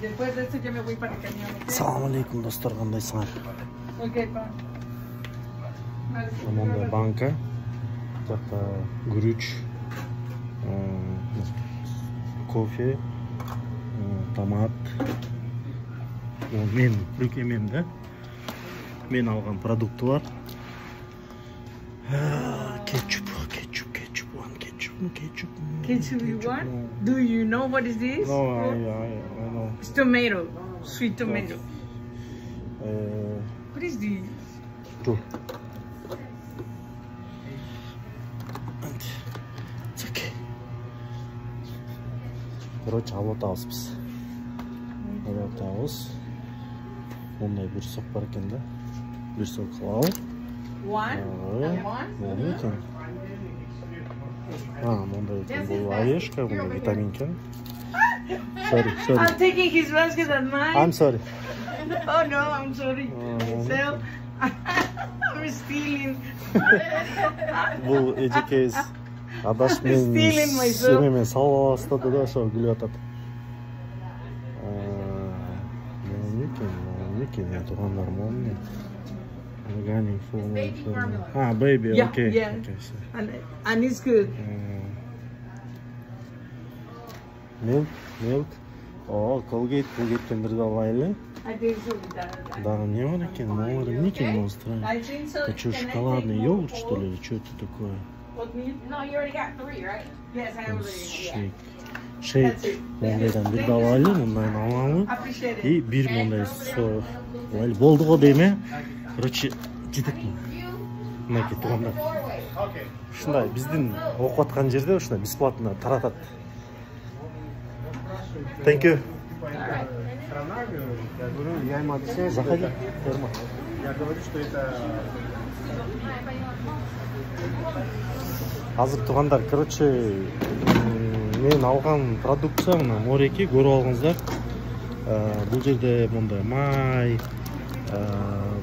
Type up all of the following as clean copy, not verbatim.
Después de eso yo me voy para el cañón. Assalamu alaikum dostlar, qandaysыңар? Ok, pa. Monday banka, жақта гүрүч, кофе, томат. Мен бүркемен да. Мен алған продуктылар. Ketchup. Ketchup you want? Do you know what is this? No, I know. It's tomato. Sweet tomato. What is this? Dur. It's okay. Короче, алатабыз біз. Алатабыз. Ондай бір сок бар екен да. Bir sok al. One? One? Monday bu орешка, bu vitaminken. Sorry. I'm taking his basket and mine. I'm sorry. Oh no, I'm sorry. So, I'm stealing. Bu ejekez adaş men senemen salып аластады да, ошо күлүп атат. Некен тугандарым болду. Organic formula. Baby. Yeah, okay. yeah. Okay, so. And it's good. Milk. Colgate-тен бирди алайлы. I think so. Дагы не бар экен? Не экен монстр? I think so. Это что, шоколадный йогурт, что ли? Или что это такое? No, you already got 3, right? Yes, I already. Шейк. Мондайдан бирди алайлы, мындайын алалы. И бир мондай со. Болду го дейме? Короче, жетет ми? Мынакей тугандар. Ушундай биздин окуп аткан жерде ушундай бесплатно таратат. Thank you. Я говорю, я ему объясняю. Заходи. Я говорю, что это... Азыр тугандар, короче, мен алган продукция мына Мореки көрүп алгыңыздар. Бул жерде мындай май,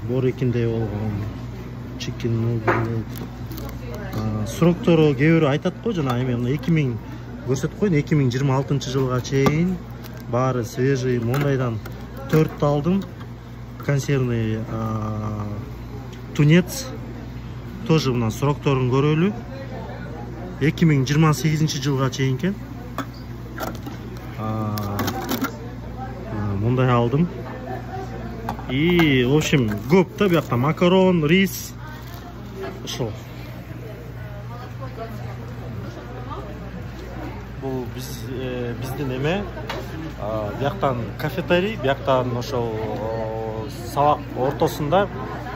Морекиндей болгон chicken nugget. Сроктору кээ бирөө айтат го, жана эми 2000 көрсөтүп коюн, 2026-жылга чейин баары свежий. Мондайдан 4 алдым. Консервный тунец. Тоже мына срокторун көрөлү. 2028-жылга чейин экен. Мондай алдым. И, в общем, көп да, бuyakta макарон, рис. Ошол. Бул биздин эме. Бuyактан кафетерий, бuyактан ошол сабак ортосунда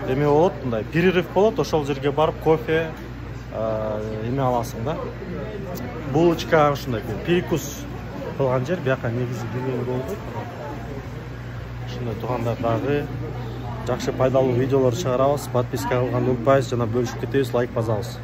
эме болот, мындай перерыв болот. Ошол жерге барып кофе эме аласың да. Булочка ушундай перекус кылган жер. Буяка негизи кирген болду. Ушундай тугандар дагы жакшы пайдалуу видеолор чыгарабыз. Подписка кылганды унутпайсыз жана бөлүшүп кетебиз. Лайк, пожалуйста.